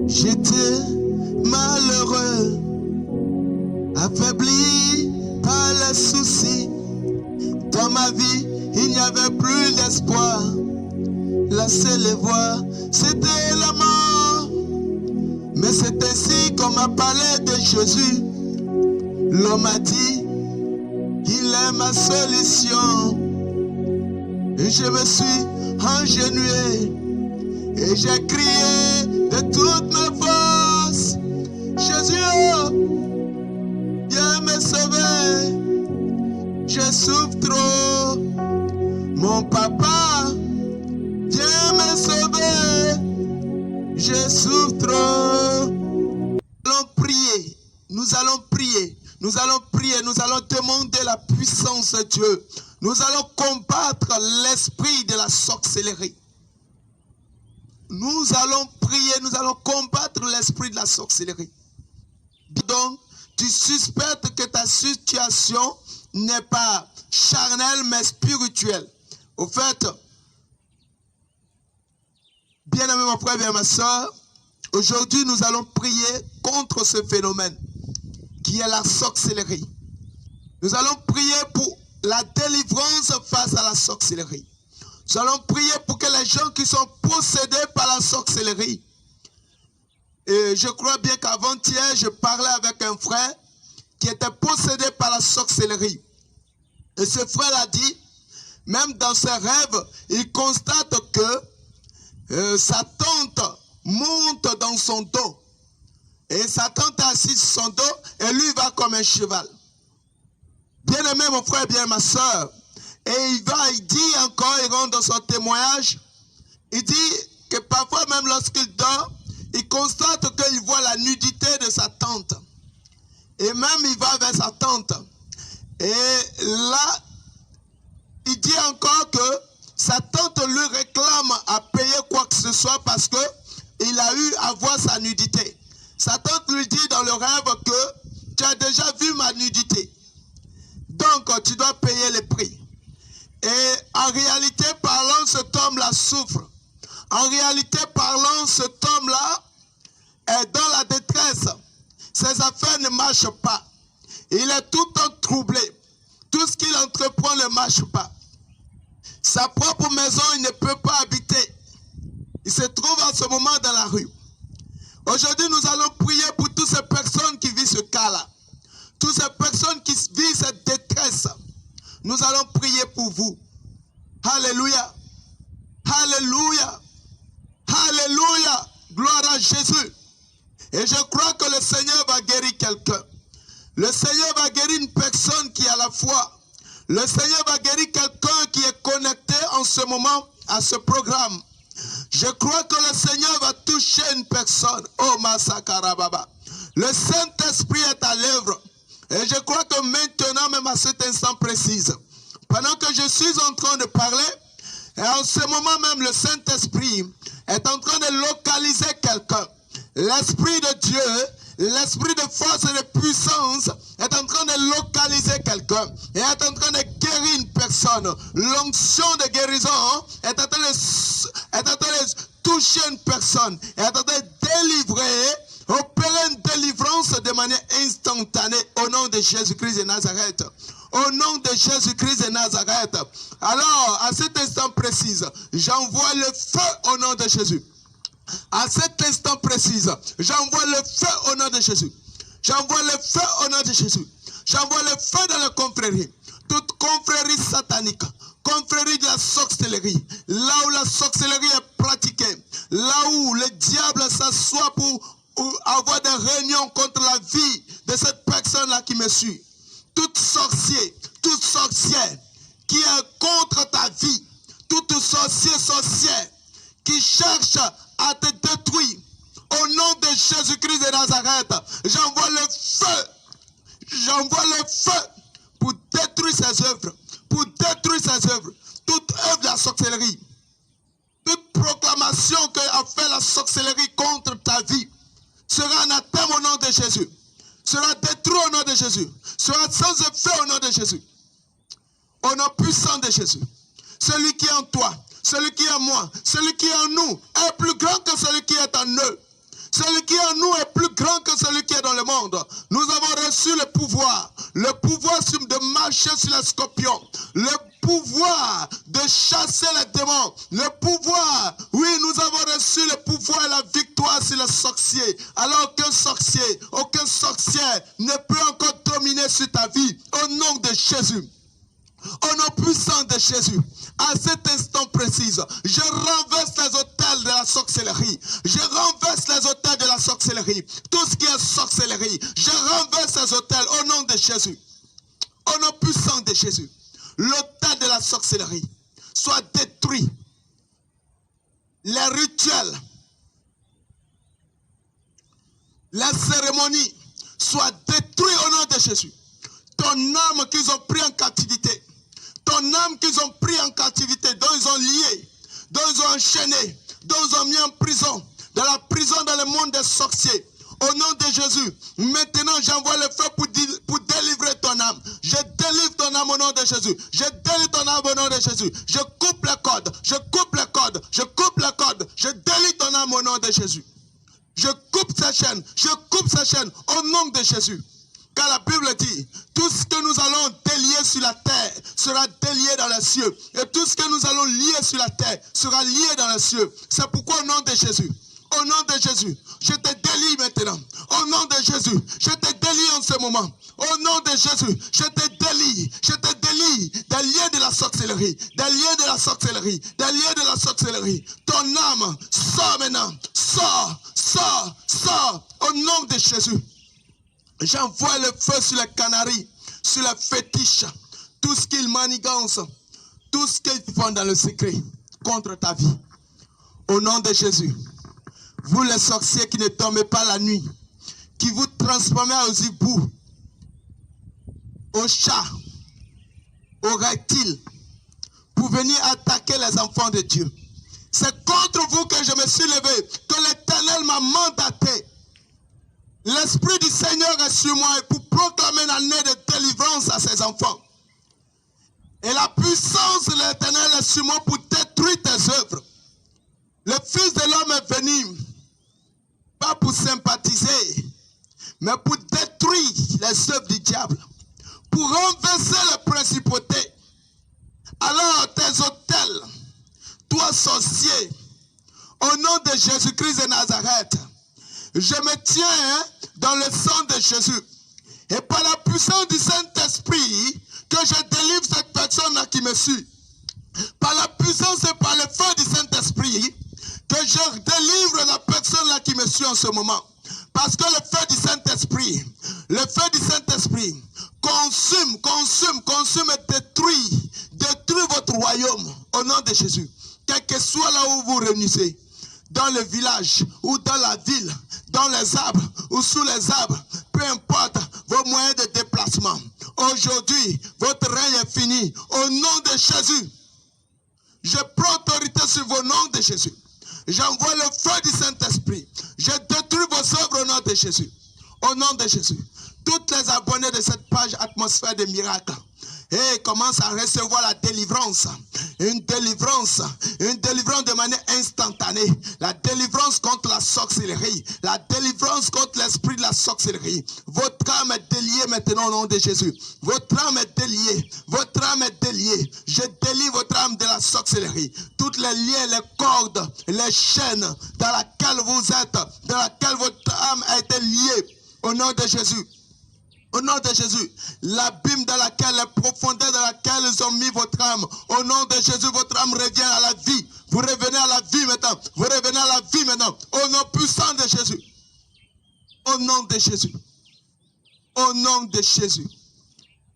J'étais malheureux, affaibli par les soucis. Dans ma vie, il n'y avait plus d'espoir. La seule voie, c'était la mort. Mais c'est ainsi qu'on m'a parlé de Jésus. L'homme m'a dit qu'il est ma solution. Et je me suis agenouillé et j'ai crié de toutes mes forces. Jésus, oh, viens me sauver. Je souffre trop. Mon papa, viens me sauver. Je souffre trop. Nous allons prier. Nous allons prier. Nous allons prier. Nous allons demander la puissance de Dieu. Nous allons combattre l'esprit de la sorcellerie. Nous allons prier. Nous allons combattre l'esprit de la sorcellerie. Donc, tu suspectes que ta situation n'est pas charnelle mais spirituelle. Au fait, bien-aimé mon frère, bien ma soeur, aujourd'hui nous allons prier contre ce phénomène qui est la sorcellerie. Nous allons prier pour la délivrance face à la sorcellerie. Nous allons prier pour que les gens qui sont possédés par la sorcellerie. Et je crois bien qu'avant-hier, je parlais avec un frère qui était possédé par la sorcellerie. Et ce frère a dit, même dans ses rêves, il constate que sa tante monte dans son dos. Et sa tante est assise sur son dos et lui va comme un cheval. Bien-aimé mon frère, bien ma soeur. Et il dit encore, il rentre dans son témoignage, il dit que parfois même lorsqu'il dort, il constate qu'il voit la nudité de sa tante. Et même il va vers sa tante. Et là, il dit encore que sa tante lui réclame à payer quoi que ce soit parce qu'il a eu à voir sa nudité. Sa tante lui dit dans le rêve que tu as déjà vu ma nudité. Donc tu dois payer le prix. Et en réalité parlant, cet homme-là souffre. En réalité parlant, cet homme-là est dans la détresse. Ses affaires ne marchent pas. Il est tout le temps troublé. Tout ce qu'il entreprend ne marche pas. Sa propre maison, il ne peut pas habiter. Il se trouve en ce moment dans la rue. Aujourd'hui, nous allons prier pour toutes ces personnes qui vivent ce cas-là. Toutes ces personnes qui vivent cette détresse. Nous allons prier pour vous. Alléluia. Alléluia. Alléluia. Gloire à Jésus. Et je crois que le Seigneur va guérir quelqu'un. Le Seigneur va guérir une personne qui a la foi. Le Seigneur va guérir quelqu'un qui est connecté en ce moment à ce programme. Je crois que le Seigneur va toucher une personne. Oh Masakarababa. Le Saint-Esprit est à l'œuvre. Et je crois que maintenant, même à cet instant précis, pendant que je suis en train de parler, et en ce moment même, le Saint-Esprit est en train de localiser quelqu'un. L'Esprit de Dieu, l'Esprit de force et de puissance est en train de localiser quelqu'un et est en train de guérir une personne. L'onction de guérison est en train de toucher une personne, est en train de délivrer, opérer une délivrance de manière instantanée au nom de Jésus-Christ de Nazareth. Au nom de Jésus-Christ de Nazareth. Alors, à cet instant précis, j'envoie le feu au nom de Jésus. À cet instant précis, j'envoie le feu au nom de Jésus. J'envoie le feu au nom de Jésus. J'envoie le feu dans la confrérie. Toute confrérie satanique, confrérie de la sorcellerie, là où la sorcellerie est pratiquée, là où le diable s'assoit pour avoir des réunions contre la vie de cette personne-là qui me suit. Toute sorcière qui est contre ta vie, toute sorcière qui cherche à te détruire, au nom de Jésus-Christ de Nazareth, j'envoie le feu pour détruire ses œuvres, toute œuvre de la sorcellerie, toute proclamation qu'a fait la sorcellerie contre ta vie sera anathème au nom de Jésus, sera détruit au nom de Jésus, sera sans effet au nom de Jésus, au nom puissant de Jésus. Celui qui est en toi, celui qui est en moi, celui qui est en nous est plus grand que celui qui est en eux. Celui qui est en nous est plus grand que celui qui est dans le monde. Nous avons reçu le pouvoir de marcher sur les scorpions, le pouvoir de chasser les démons, le pouvoir, oui, nous avons reçu le pouvoir et la victoire sur les sorciers. Alors aucun sorcier ne peut encore dominer sur ta vie. Au nom de Jésus. Au nom puissant de Jésus, à cet instant précis, je renverse les autels de la sorcellerie. Je renverse les autels de la sorcellerie. Tout ce qui est sorcellerie, je renverse les autels au nom de Jésus. Au nom puissant de Jésus, l'autel de la sorcellerie soit détruit. Les rituels, les cérémonies soient détruits au nom de Jésus. Ton âme qu'ils ont pris en captivité, ton âme qu'ils ont pris en captivité, dont ils ont lié, dont ils ont enchaîné, dont ils ont mis en prison, dans la prison dans le monde des sorciers. Au nom de Jésus, maintenant j'envoie le feu pour délivrer ton âme. Je délivre ton âme au nom de Jésus. Je délivre ton âme au nom de Jésus. Je coupe les cordes, je coupe les cordes, je coupe les cordes. Je délivre ton âme au nom de Jésus. Je coupe sa chaîne, au nom de Jésus. Car la Bible dit, tout ce que nous allons délier sur la terre sera délié dans les cieux. Et tout ce que nous allons lier sur la terre sera lié dans les cieux. C'est pourquoi au nom de Jésus, je te délie maintenant. Au nom de Jésus, je te délie en ce moment. Au nom de Jésus, je te délie des liens de la sorcellerie, des liens de la sorcellerie, des liens de la sorcellerie. Ton âme, sors maintenant, sors, au nom de Jésus. J'envoie le feu sur les canaries, sur les fétiches, tout ce qu'ils manigancent, tout ce qu'ils font dans le secret contre ta vie. Au nom de Jésus, vous les sorciers qui ne dormez pas la nuit, qui vous transformez aux hiboux, aux chats, aux reptiles, pour venir attaquer les enfants de Dieu. C'est contre vous que je me suis levé, que l'Éternel m'a mandaté. L'Esprit du Seigneur est sur moi pour proclamer une année de délivrance à ses enfants. Et la puissance de l'Éternel est sur moi pour détruire tes œuvres. Le Fils de l'homme est venu, pas pour sympathiser, mais pour détruire les œuvres du diable, pour renverser les principautés. Alors tes autels, toi sorcier, au nom de Jésus-Christ de Nazareth, je me tiens dans le sang de Jésus. Et par la puissance du Saint-Esprit, que je délivre cette personne qui me suit. Par la puissance et par le feu du Saint-Esprit, que je délivre la personne qui me suit en ce moment. Parce que le feu du Saint-Esprit consume et détruit votre royaume au nom de Jésus. Quel que soit là où vous réunissez, dans le village ou dans la ville, dans les arbres ou sous les arbres, peu importe vos moyens de déplacement. Aujourd'hui, votre règne est fini. Au nom de Jésus, je prends autorité sur vos noms de Jésus. J'envoie le feu du Saint-Esprit. Je détruis vos œuvres au nom de Jésus. Au nom de Jésus. Toutes les abonnés de cette page Atmosphère des miracles, et commence à recevoir la délivrance. Une délivrance de manière instantanée. La délivrance contre la sorcellerie. La délivrance contre l'esprit de la sorcellerie. Votre âme est déliée maintenant au nom de Jésus. Votre âme est déliée. Votre âme est déliée. Je délie votre âme de la sorcellerie. Toutes les liens, les cordes, les chaînes dans laquelle vous êtes, dans laquelle votre âme a été liée. Au nom de Jésus. Au nom de Jésus, l'abîme dans laquelle, les profondeurs dans laquelle ils ont mis votre âme, au nom de Jésus, votre âme revient à la vie. Vous revenez à la vie maintenant. Vous revenez à la vie maintenant. Au nom puissant de Jésus. Au nom de Jésus. Au nom de Jésus.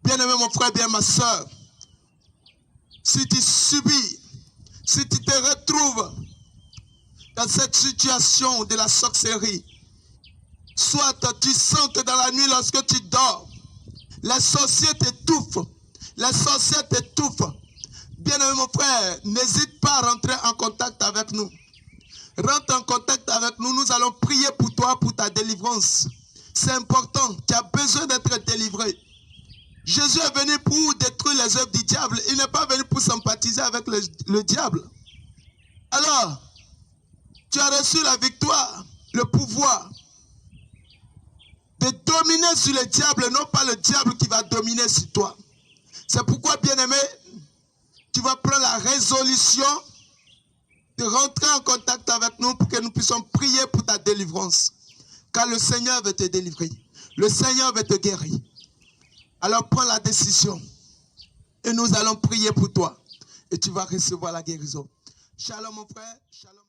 Bien-aimé mon frère, bien ma soeur, si tu subis, si tu te retrouves dans cette situation de la sorcellerie, soit tu sens que dans la nuit, lorsque tu dors, les sorciers t'étouffent. Les sorciers t'étouffent. Bien-aimé mon frère, n'hésite pas à rentrer en contact avec nous. Rentre en contact avec nous. Nous allons prier pour toi, pour ta délivrance. C'est important. Tu as besoin d'être délivré. Jésus est venu pour détruire les œuvres du diable. Il n'est pas venu pour sympathiser avec le diable. Alors, tu as reçu la victoire. le pouvoir de dominer sur le diable, non pas le diable qui va dominer sur toi. C'est pourquoi, bien-aimé, tu vas prendre la résolution de rentrer en contact avec nous pour que nous puissions prier pour ta délivrance. Car le Seigneur veut te délivrer. Le Seigneur veut te guérir. Alors prends la décision. Et nous allons prier pour toi. Et tu vas recevoir la guérison. Shalom mon frère. Shalom.